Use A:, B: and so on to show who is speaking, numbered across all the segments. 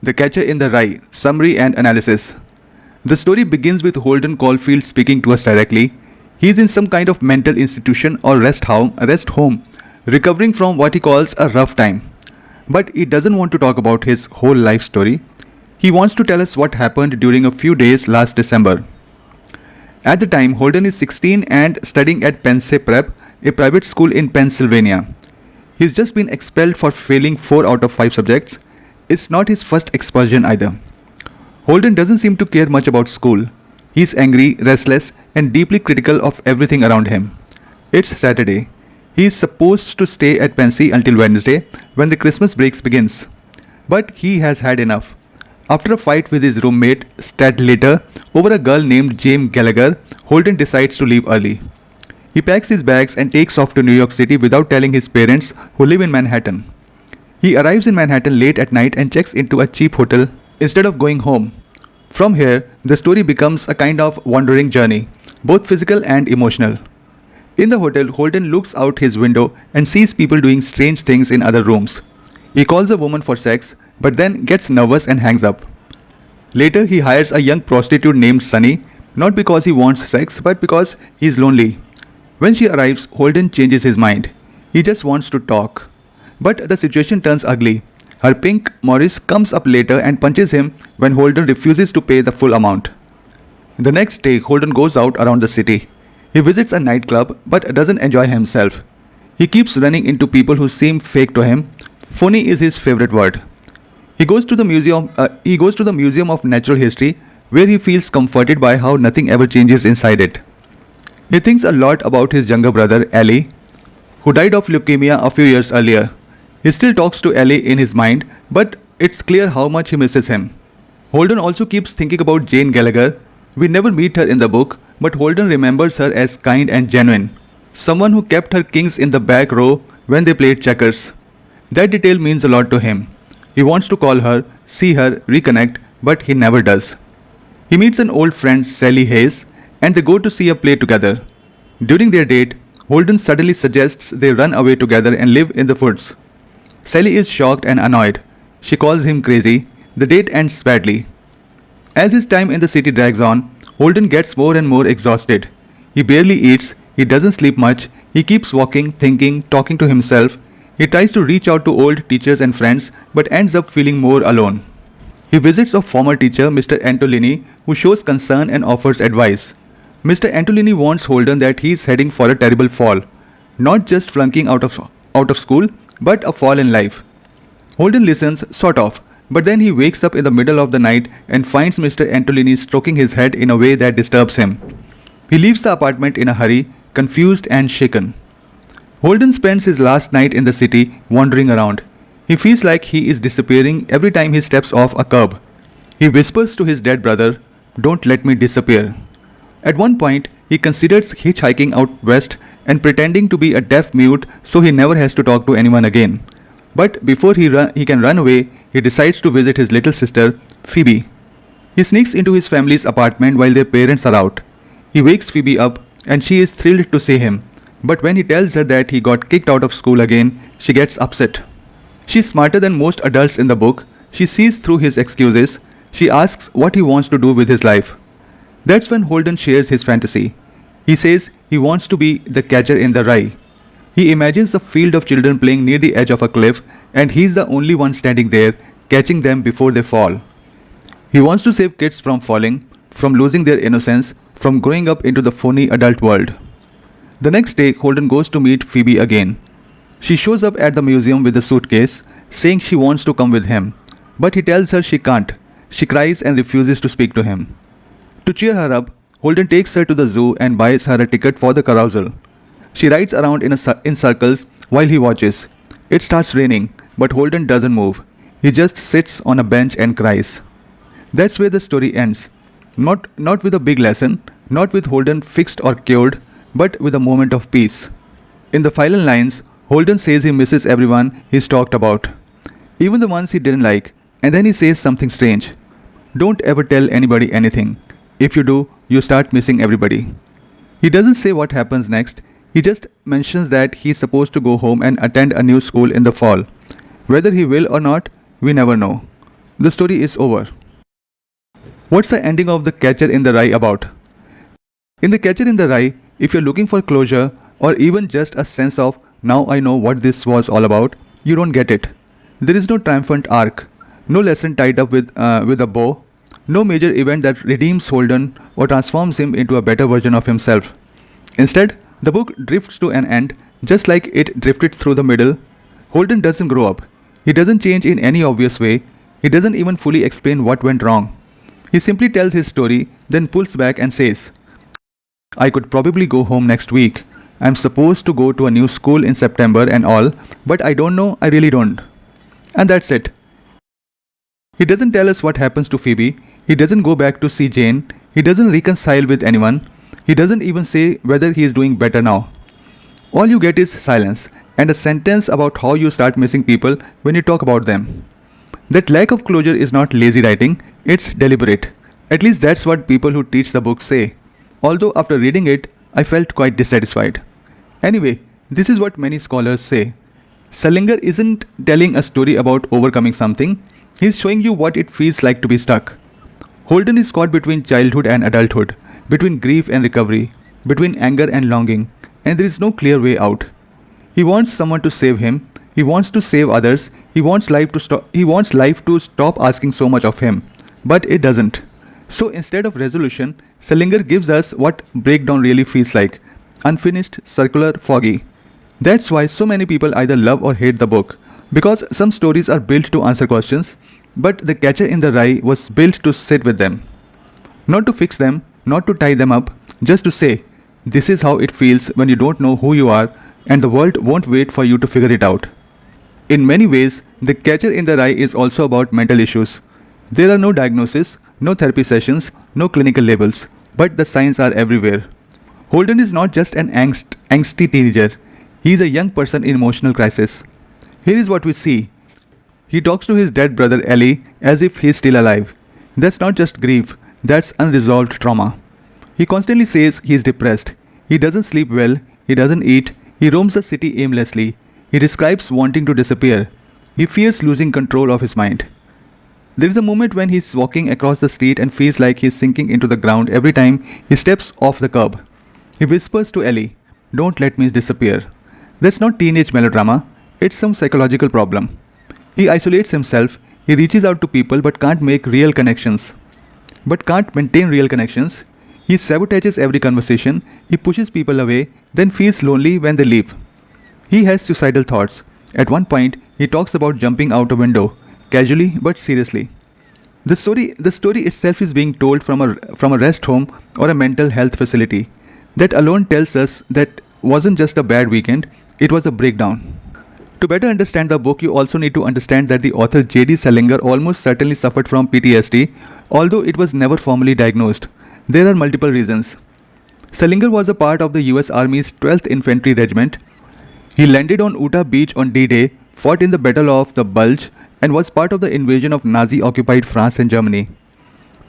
A: The Catcher in the Rye Summary and Analysis. The story begins with Holden Caulfield speaking to us directly. He is in some kind of mental institution or rest home, recovering from what he calls a rough time. But he doesn't want to talk about his whole life story. He wants to tell us what happened during a few days last December. At the time, Holden is 16 and studying at Pencey Prep, a private school in Pennsylvania. He's just been expelled for failing 4 out of 5 subjects. It's not his first expulsion either. Holden doesn't seem to care much about school. He's angry, restless, and deeply critical of everything around him. It's Saturday. He is supposed to stay at Pencey until Wednesday, when the Christmas break begins. But he has had enough. After a fight with his roommate, Stadlater, over a girl named Jane Gallagher, Holden decides to leave early. He packs his bags and takes off to New York City without telling his parents, who live in Manhattan. He arrives in Manhattan late at night and checks into a cheap hotel instead of going home. From here, the story becomes a kind of wandering journey, both physical and emotional. In the hotel, Holden looks out his window and sees people doing strange things in other rooms. He calls a woman for sex, but then gets nervous and hangs up. Later, he hires a young prostitute named Sunny, not because he wants sex, but because he is lonely. When she arrives, Holden changes his mind. He just wants to talk. But the situation turns ugly. Her pink Morris comes up later and punches him when Holden refuses to pay the full amount. The next day, Holden goes out around the city. He visits a nightclub but doesn't enjoy himself. He keeps running into people who seem fake to him. Phony is his favorite word. He goes to the Museum of Natural History, where he feels comforted by how nothing ever changes inside it. He thinks a lot about his younger brother, Ali, who died of leukemia a few years earlier. He still talks to Ali in his mind, but it's clear how much he misses him. Holden also keeps thinking about Jane Gallagher. We never meet her in the book, but Holden remembers her as kind and genuine, someone who kept her kings in the back row when they played checkers. That detail means a lot to him. He wants to call her, see her, reconnect, but he never does. He meets an old friend, Sally Hayes, and they go to see a play together. During their date, Holden suddenly suggests they run away together and live in the woods. Sally is shocked and annoyed. She calls him crazy. The date ends badly. As his time in the city drags on, Holden gets more and more exhausted. He barely eats, he doesn't sleep much, he keeps walking, thinking, talking to himself. He tries to reach out to old teachers and friends, but ends up feeling more alone. He visits a former teacher, Mr. Antolini, who shows concern and offers advice. Mr. Antolini warns Holden that he is heading for a terrible fall, not just flunking out of school, but a fall in life. Holden listens, sort of, but then he wakes up in the middle of the night and finds Mr. Antolini stroking his head in a way that disturbs him. He leaves the apartment in a hurry, confused and shaken. Holden spends his last night in the city wandering around. He feels like he is disappearing every time he steps off a curb. He whispers to his dead brother, "Don't let me disappear." At one point, he considers hitchhiking out west and pretending to be a deaf mute so he never has to talk to anyone again. But before he can run away, he decides to visit his little sister, Phoebe. He sneaks into his family's apartment while their parents are out. He wakes Phoebe up and she is thrilled to see him. But when he tells her that he got kicked out of school again, she gets upset. She's smarter than most adults in the book. She sees through his excuses. She asks what he wants to do with his life. That's when Holden shares his fantasy. He says he wants to be the catcher in the rye. He imagines a field of children playing near the edge of a cliff, and he's the only one standing there, catching them before they fall. He wants to save kids from falling, from losing their innocence, from growing up into the phony adult world. The next day, Holden goes to meet Phoebe again. She shows up at the museum with a suitcase, saying she wants to come with him. But he tells her she can't. She cries and refuses to speak to him. To cheer her up, Holden takes her to the zoo and buys her a ticket for the carousel. She rides around in circles while he watches. It starts raining, but Holden doesn't move. He just sits on a bench and cries. That's where the story ends. Not with a big lesson, not with Holden fixed or cured, but with a moment of peace. In the final lines, Holden says he misses everyone he's talked about, even the ones he didn't like, and then he says something strange. Don't ever tell anybody anything. If you do, you start missing everybody. He doesn't say what happens next. He just mentions that he's supposed to go home and attend a new school in the fall. Whether he will or not, we never know. The story is over. What's the ending of The Catcher in the Rye about? In The Catcher in the Rye, if you're looking for closure or even just a sense of now I know what this was all about, you don't get it. There is no triumphant arc, no lesson tied up with a bow, no major event that redeems Holden or transforms him into a better version of himself. Instead, the book drifts to an end just like it drifted through the middle. Holden doesn't grow up. He doesn't change in any obvious way. He doesn't even fully explain what went wrong. He simply tells his story, then pulls back and says, I could probably go home next week. I'm supposed to go to a new school in September and all, but I don't know, I really don't. And that's it. He doesn't tell us what happens to Phoebe. He doesn't go back to see Jane. He doesn't reconcile with anyone. He doesn't even say whether he is doing better now. All you get is silence and a sentence about how you start missing people when you talk about them. That lack of closure is not lazy writing, it's deliberate. At least that's what people who teach the book say. Although after reading it, I felt quite dissatisfied. Anyway, this is what many scholars say. Salinger isn't telling a story about overcoming something, he's showing you what it feels like to be stuck. Holden is caught between childhood and adulthood, between grief and recovery, between anger and longing, and there is no clear way out. He wants someone to save him, he wants to save others, he wants life to stop asking so much of him, but it doesn't. So instead of resolution, Salinger gives us what breakdown really feels like. Unfinished, circular, foggy. That's why so many people either love or hate the book. Because some stories are built to answer questions, but The Catcher in the Rye was built to sit with them. Not to fix them, not to tie them up, just to say, this is how it feels when you don't know who you are and the world won't wait for you to figure it out. In many ways, The Catcher in the Rye is also about mental issues. There are no diagnoses, no therapy sessions, no clinical labels, but the signs are everywhere. Holden is not just an angsty teenager, he is a young person in emotional crisis. Here is what we see. He talks to his dead brother Ellie as if he is still alive. That's not just grief, that's unresolved trauma. He constantly says he is depressed. He doesn't sleep well, he doesn't eat, he roams the city aimlessly. He describes wanting to disappear. He fears losing control of his mind. There is a moment when he is walking across the street and feels like he is sinking into the ground every time he steps off the curb. He whispers to Ellie, don't let me disappear. That's not teenage melodrama, it's some psychological problem. He isolates himself, he reaches out to people but can't make real connections. But can't maintain real connections. He sabotages every conversation, he pushes people away, then feels lonely when they leave. He has suicidal thoughts. At one point, he talks about jumping out a window, casually but seriously. The story itself is being told from a rest home or a mental health facility. That alone tells us that wasn't just a bad weekend, it was a breakdown. To better understand the book, you also need to understand that the author J.D. Salinger almost certainly suffered from PTSD, although it was never formally diagnosed. There are multiple reasons. Salinger was a part of the US Army's 12th Infantry Regiment. He landed on Utah Beach on D-Day, fought in the Battle of the Bulge, and was part of the invasion of Nazi-occupied France and Germany.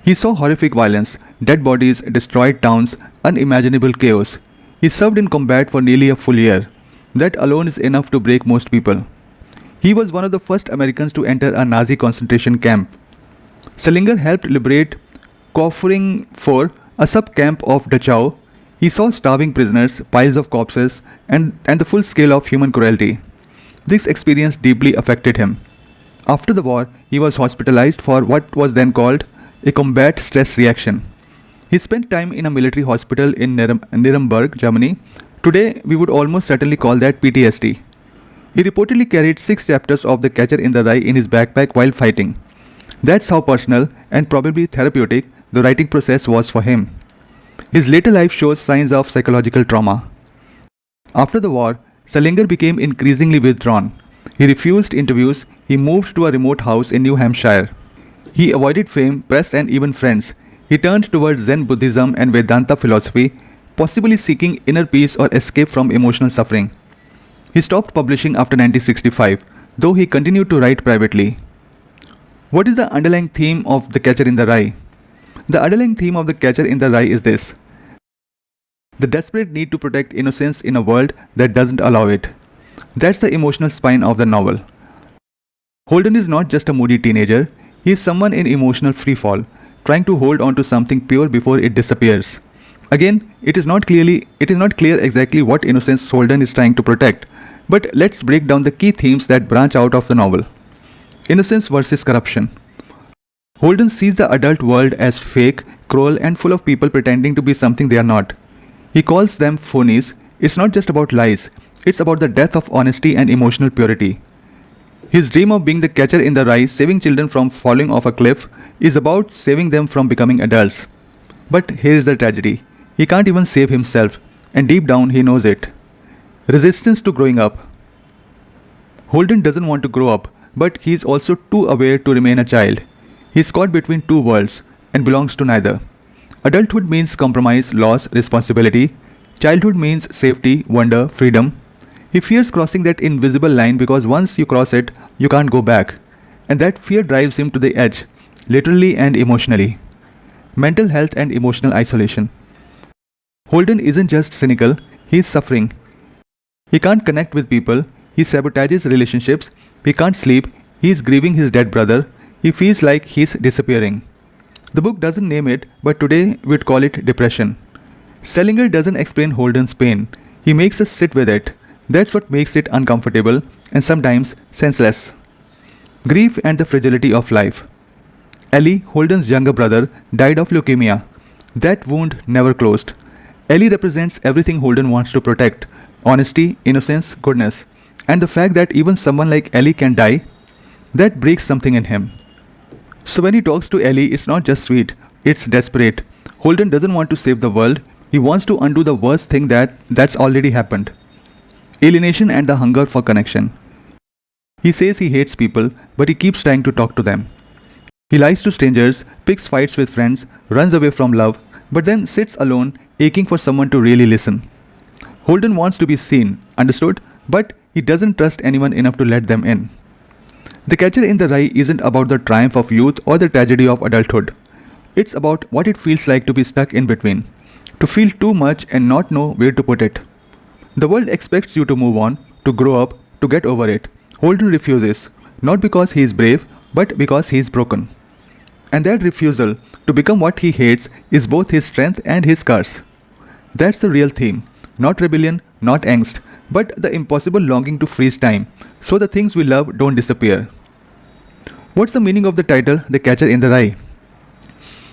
A: He saw horrific violence, dead bodies, destroyed towns, unimaginable chaos. He served in combat for nearly a full year. That alone is enough to break most people. He was one of the first Americans to enter a Nazi concentration camp. Salinger helped liberate Kaufering 4, a sub-camp of Dachau. He saw starving prisoners, piles of corpses, and the full scale of human cruelty. This experience deeply affected him. After the war, he was hospitalized for what was then called a combat stress reaction. He spent time in a military hospital in Nuremberg, Germany. Today, we would almost certainly call that PTSD. He reportedly carried 6 chapters of The Catcher in the Rye in his backpack while fighting. That's how personal and probably therapeutic the writing process was for him. His later life shows signs of psychological trauma. After the war, Salinger became increasingly withdrawn. He refused interviews, he moved to a remote house in New Hampshire. He avoided fame, press, and even friends. He turned towards Zen Buddhism and Vedanta philosophy, possibly seeking inner peace or escape from emotional suffering. He stopped publishing after 1965, though he continued to write privately. What is the underlying theme of The Catcher in the Rye? The underlying theme of The Catcher in the Rye is this: the desperate need to protect innocence in a world that doesn't allow it. That's the emotional spine of the novel. Holden is not just a moody teenager, He is someone in emotional freefall, trying to hold on to something pure before it disappears. Again, it is not clear exactly what innocence Holden is trying to protect, but let's break down the key themes that branch out of the novel. Innocence versus corruption. Holden sees the adult world as fake, cruel, and full of people pretending to be something they are not. He calls them phonies. It's not just about lies, it's about the death of honesty and emotional purity. His dream of being the catcher in the rye, saving children from falling off a cliff, is about saving them from becoming adults. But here is the tragedy: he can't even save himself, and deep down he knows it. Resistance to growing up. Holden doesn't want to grow up, but he is also too aware to remain a child. He is caught between two worlds and belongs to neither. Adulthood means compromise, loss, responsibility. Childhood means safety, wonder, freedom. He fears crossing that invisible line because once you cross it, you can't go back. And that fear drives him to the edge, literally and emotionally. Mental health and emotional isolation. Holden isn't just cynical, he is suffering. He can't connect with people, he sabotages relationships, he can't sleep, he is grieving his dead brother, he feels like he's disappearing. The book doesn't name it, but today we'd call it depression. Selinger doesn't explain Holden's pain, he makes us sit with it. That's what makes it uncomfortable and sometimes senseless. Grief and the fragility of life. Ellie, Holden's younger brother, died of leukemia. That wound never closed. Ellie represents everything Holden wants to protect: honesty, innocence, goodness. And the fact that even someone like Ellie can die, that breaks something in him. So when he talks to Ellie, it's not just sweet, it's desperate. Holden doesn't want to save the world, he wants to undo the worst thing that's already happened. Alienation and the hunger for connection. He says he hates people, but he keeps trying to talk to them. He lies to strangers, picks fights with friends, runs away from love, but then sits alone, aching for someone to really listen. Holden wants to be seen, understood, but he doesn't trust anyone enough to let them in. The Catcher in the Rye isn't about the triumph of youth or the tragedy of adulthood. It's about what it feels like to be stuck in between, to feel too much and not know where to put it. The world expects you to move on, to grow up, to get over it. Holden refuses, not because he is brave, but because he is broken. And that refusal to become what he hates is both his strength and his curse. That's the real theme, not rebellion, not angst, but the impossible longing to freeze time, so the things we love don't disappear. What's the meaning of the title, The Catcher in the Rye?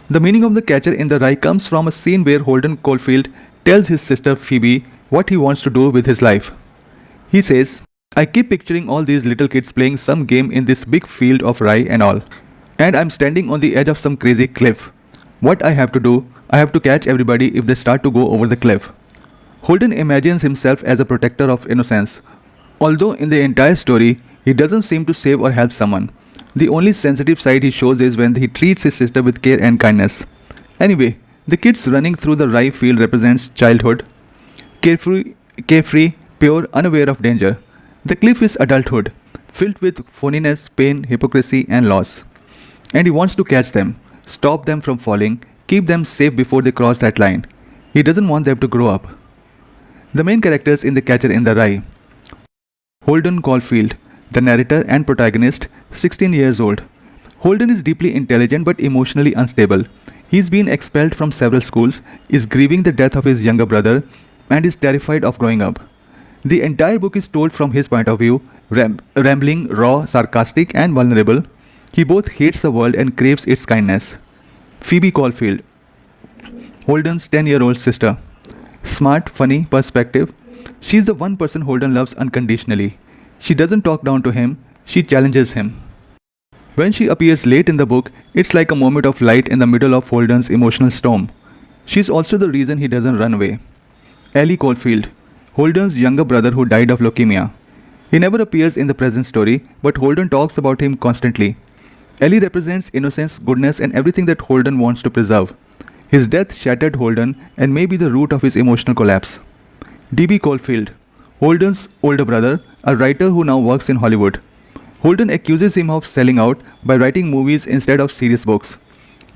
A: The meaning of The Catcher in the Rye comes from a scene where Holden Caulfield tells his sister Phoebe what he wants to do with his life. He says, "I keep picturing all these little kids playing some game in this big field of rye and all. And I'm standing on the edge of some crazy cliff. What I have to do, I have to catch everybody if they start to go over the cliff." Holden imagines himself as a protector of innocence. Although in the entire story, he doesn't seem to save or help someone. The only sensitive side he shows is when he treats his sister with care and kindness. Anyway, the kids running through the rye field represents childhood. Carefree, pure, unaware of danger. The cliff is adulthood, filled with phoniness, pain, hypocrisy, and loss. And he wants to catch them, stop them from falling, keep them safe before they cross that line. He doesn't want them to grow up. The main characters in The Catcher in the Rye. Holden Caulfield, the narrator and protagonist, 16 years old. Holden is deeply intelligent but emotionally unstable. He's been expelled from several schools, is grieving the death of his younger brother, and is terrified of growing up. The entire book is told from his point of view, rambling, raw, sarcastic, and vulnerable. He both hates the world and craves its kindness. Phoebe Caulfield, Holden's 10-year-old sister. Smart, funny, perspective. She's the one person Holden loves unconditionally. She doesn't talk down to him, she challenges him. When she appears late in the book, it's like a moment of light in the middle of Holden's emotional storm. She's also the reason he doesn't run away. Ellie Caulfield, Holden's younger brother who died of leukemia. He never appears in the present story, but Holden talks about him constantly. Ellie represents innocence, goodness, and everything that Holden wants to preserve. His death shattered Holden and may be the root of his emotional collapse. D.B. Caulfield, Holden's older brother, a writer who now works in Hollywood. Holden accuses him of selling out by writing movies instead of serious books.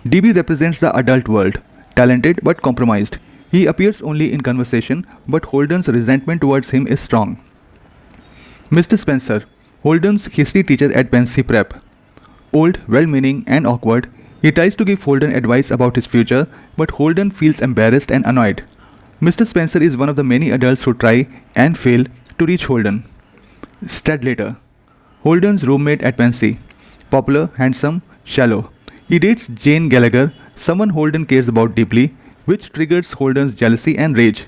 A: D.B. represents the adult world, talented but compromised. He appears only in conversation, but Holden's resentment towards him is strong. Mr. Spencer, Holden's history teacher at Pencey Prep. Old, well-meaning and awkward, he tries to give Holden advice about his future, but Holden feels embarrassed and annoyed. Mr. Spencer is one of the many adults who try and fail to reach Holden. Stradlater, Holden's roommate at Pencey. Popular, handsome, shallow. He dates Jane Gallagher, someone Holden cares about deeply, which triggers Holden's jealousy and rage.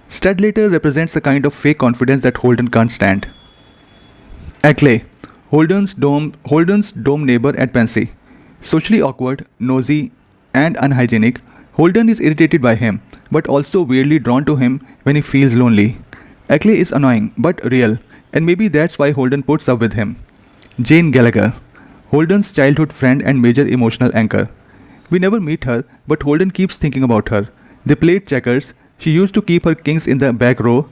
A: Stradlater represents a kind of fake confidence that Holden can't stand. Ackley, Holden's dome neighbor at Pencey. Socially awkward, nosy, and unhygienic, Holden is irritated by him, but also weirdly drawn to him when he feels lonely. Ackley is annoying, but real, and maybe that's why Holden puts up with him. Jane Gallagher, Holden's childhood friend and major emotional anchor. We never meet her, but Holden keeps thinking about her. They played checkers, she used to keep her kings in the back row.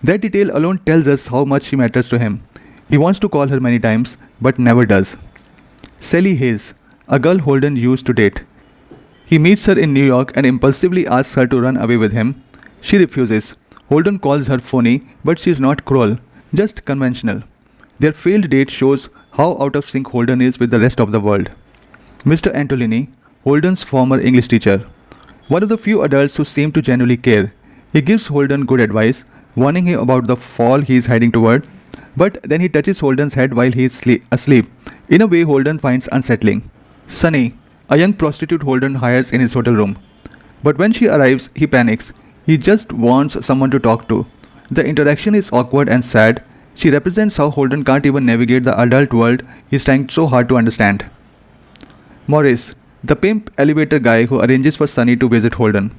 A: That detail alone tells us how much she matters to him. He wants to call her many times, but never does. Sally Hayes, a girl Holden used to date. He meets her in New York and impulsively asks her to run away with him. She refuses. Holden calls her phony, but she is not cruel, just conventional. Their failed date shows how out of sync Holden is with the rest of the world. Mr. Antolini, Holden's former English teacher. One of the few adults who seem to genuinely care. He gives Holden good advice, warning him about the fall he is heading toward, but then he touches Holden's head while he is asleep, in a way Holden finds unsettling. Sunny, a young prostitute Holden hires in his hotel room. But when she arrives, he panics. He just wants someone to talk to. The interaction is awkward and sad. She represents how Holden can't even navigate the adult world he's trying so hard to understand. Morris, the pimp elevator guy who arranges for Sunny to visit Holden.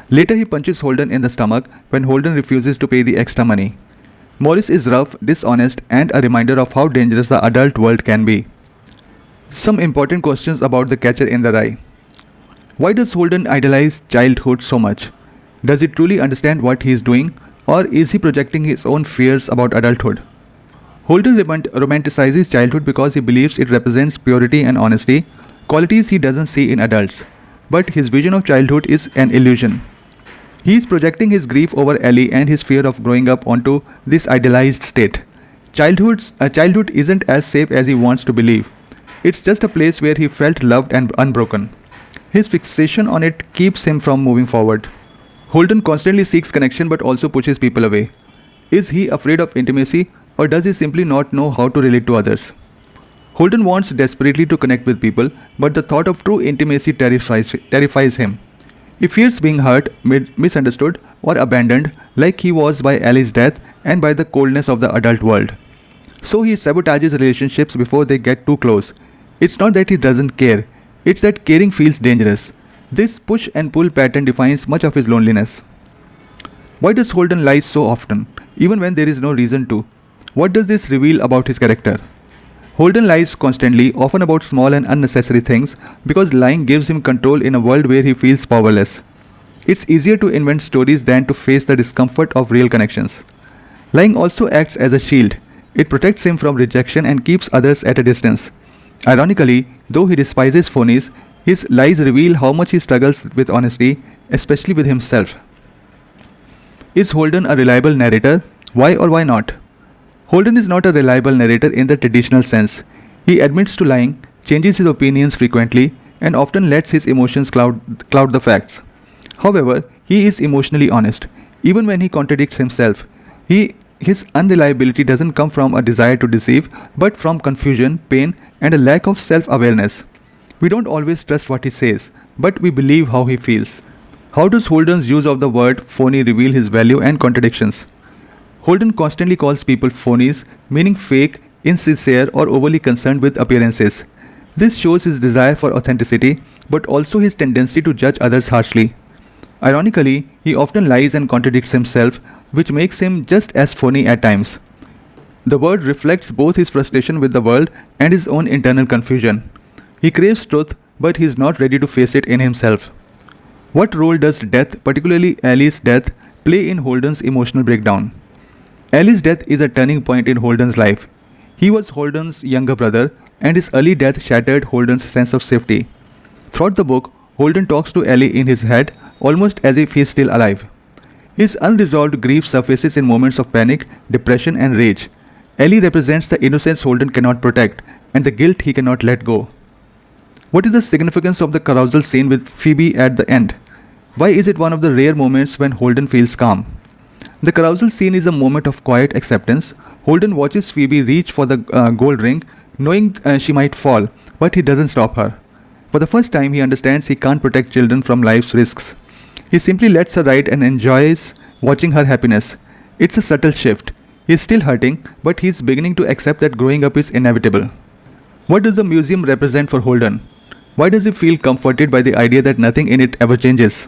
A: Later he punches Holden in the stomach when Holden refuses to pay the extra money. Morris is rough, dishonest, and a reminder of how dangerous the adult world can be. Some important questions about the catcher in the rye. Why does Holden idolize childhood so much? Does he truly understand what he is doing, or is he projecting his own fears about adulthood? Holden romanticizes childhood because he believes it represents purity and honesty, qualities he doesn't see in adults. But his vision of childhood is an illusion. He is projecting his grief over Ellie and his fear of growing up onto this idealized state. Childhood isn't as safe as he wants to believe. It's just a place where he felt loved and unbroken. His fixation on it keeps him from moving forward. Holden constantly seeks connection but also pushes people away. Is he afraid of intimacy, or does he simply not know how to relate to others? Holden wants desperately to connect with people, but the thought of true intimacy terrifies him. He fears being hurt, misunderstood, or abandoned, like he was by Ellie's death and by the coldness of the adult world. So he sabotages relationships before they get too close. It's not that he doesn't care, it's that caring feels dangerous. This push and pull pattern defines much of his loneliness. Why does Holden lie so often, even when there is no reason to? What does this reveal about his character? Holden lies constantly, often about small and unnecessary things, because lying gives him control in a world where he feels powerless. It's easier to invent stories than to face the discomfort of real connections. Lying also acts as a shield. It protects him from rejection and keeps others at a distance. Ironically, though he despises phonies, his lies reveal how much he struggles with honesty, especially with himself. Is Holden a reliable narrator? Why or why not? Holden is not a reliable narrator in the traditional sense. He admits to lying, changes his opinions frequently, and often lets his emotions cloud the facts. However, he is emotionally honest. Even when he contradicts himself, his unreliability doesn't come from a desire to deceive, but from confusion, pain, and a lack of self-awareness. We don't always trust what he says, but we believe how he feels. How does Holden's use of the word phony reveal his value and contradictions? Holden constantly calls people phonies, meaning fake, insincere, or overly concerned with appearances. This shows his desire for authenticity, but also his tendency to judge others harshly. Ironically, he often lies and contradicts himself, which makes him just as phony at times. The word reflects both his frustration with the world and his own internal confusion. He craves truth, but he is not ready to face it in himself. What role does death, particularly Ellie's death, play in Holden's emotional breakdown? Ellie's death is a turning point in Holden's life. He was Holden's younger brother, and his early death shattered Holden's sense of safety. Throughout the book, Holden talks to Ellie in his head, almost as if he is still alive. His unresolved grief surfaces in moments of panic, depression, and rage. Ellie represents the innocence Holden cannot protect, and the guilt he cannot let go. What is the significance of the carousal scene with Phoebe at the end? Why is it one of the rare moments when Holden feels calm? The carousal scene is a moment of quiet acceptance. Holden watches Phoebe reach for the gold ring, knowing she might fall, but he doesn't stop her. For the first time, he understands he can't protect children from life's risks. He simply lets her ride and enjoys watching her happiness. It's a subtle shift. He's still hurting, but he's beginning to accept that growing up is inevitable. What does the museum represent for Holden? Why does he feel comforted by the idea that nothing in it ever changes?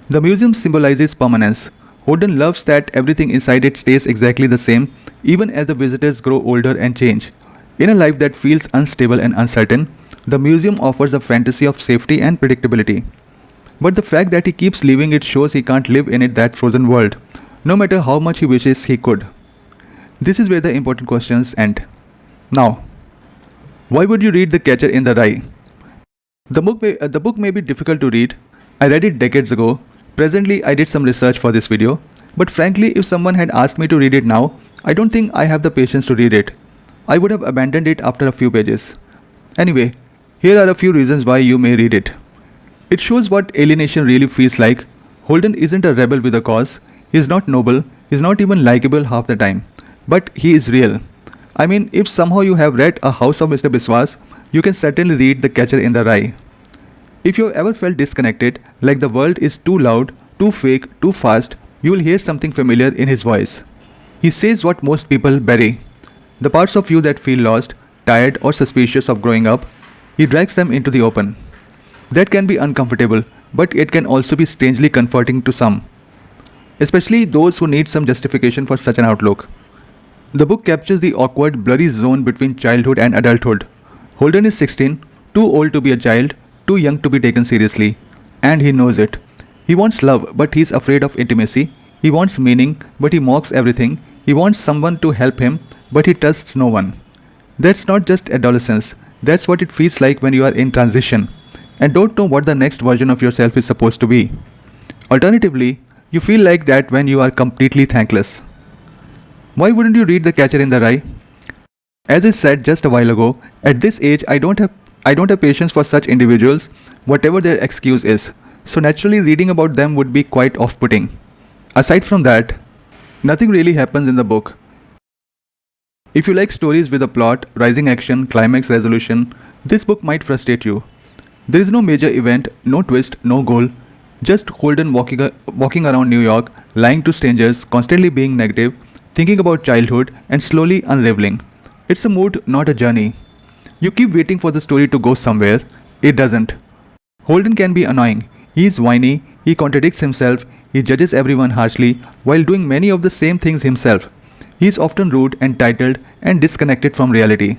A: The museum symbolizes permanence. Holden loves that everything inside it stays exactly the same, even as the visitors grow older and change. In a life that feels unstable and uncertain, the museum offers a fantasy of safety and predictability. But the fact that he keeps leaving it shows he can't live in that frozen world, no matter how much he wishes he could. This is where the important questions end. Now, why would you read The Catcher in the Rye? The book may be difficult to read. I read it decades ago. Presently, I did some research for this video. But frankly, if someone had asked me to read it now, I don't think I have the patience to read it. I would have abandoned it after a few pages. Anyway, here are a few reasons why you may read it. It shows what alienation really feels like. Holden isn't a rebel with a cause. He is not noble. He is not even likable half the time. But he is real. I mean, if somehow you have read A House of Mr. Biswas, you can certainly read The Catcher in the Rye. If you have ever felt disconnected, like the world is too loud, too fake, too fast, you will hear something familiar in his voice. He says what most people bury. The parts of you that feel lost, tired, or suspicious of growing up, he drags them into the open. That can be uncomfortable, but it can also be strangely comforting to some, especially those who need some justification for such an outlook. The book captures the awkward, blurry zone between childhood and adulthood. Holden is 16, too old to be a child, too young to be taken seriously, and he knows it. He wants love, but he's afraid of intimacy. He wants meaning, but he mocks everything. He wants someone to help him, but he trusts no one. That's not just adolescence. That's what it feels like when you are in transition and don't know what the next version of yourself is supposed to be. Alternatively, you feel like that when you are completely thankless. Why wouldn't you read The Catcher in the Rye? As I said just a while ago, at this age I don't have patience for such individuals, whatever their excuse is. So naturally reading about them would be quite off-putting. Aside from that, nothing really happens in the book. If you like stories with a plot, rising action, climax resolution, this book might frustrate you. There is no major event, no twist, no goal, just Holden walking around New York, lying to strangers, constantly being negative, thinking about childhood, and slowly unraveling. It's a mood, not a journey. You keep waiting for the story to go somewhere. It doesn't. Holden can be annoying. He is whiny, he contradicts himself, he judges everyone harshly while doing many of the same things himself. He is often rude, entitled, and disconnected from reality.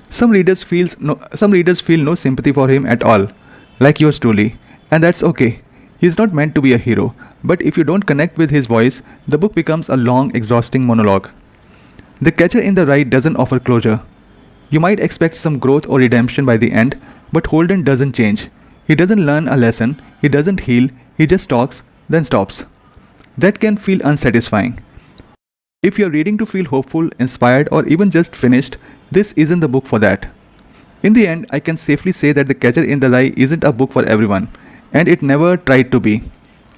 A: Some readers feel no sympathy for him at all, like yours truly, and that's okay. He is not meant to be a hero, but if you don't connect with his voice, the book becomes a long, exhausting monologue. The Catcher in the Rye doesn't offer closure. You might expect some growth or redemption by the end, but Holden doesn't change. He doesn't learn a lesson, he doesn't heal, he just talks, then stops. That can feel unsatisfying. If you're reading to feel hopeful, inspired, or even just finished, this isn't the book for that. In the end, I can safely say that The Catcher in the Rye isn't a book for everyone, and it never tried to be.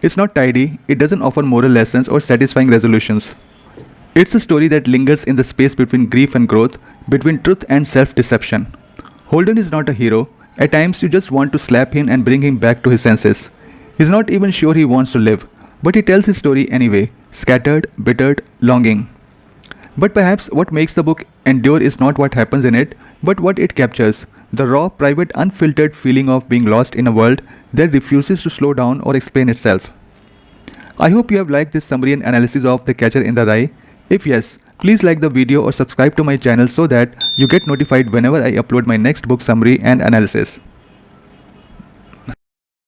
A: It's not tidy, it doesn't offer moral lessons or satisfying resolutions. It's a story that lingers in the space between grief and growth, between truth and self-deception. Holden is not a hero. At times you just want to slap him and bring him back to his senses. He's not even sure he wants to live, but he tells his story anyway, scattered, bittered, longing. But perhaps what makes the book endure is not what happens in it, but what it captures, the raw, private, unfiltered feeling of being lost in a world that refuses to slow down or explain itself. I hope you have liked this summary and analysis of The Catcher in the Rye. If yes, please like the video or subscribe to my channel so that you get notified whenever I upload my next book summary and analysis.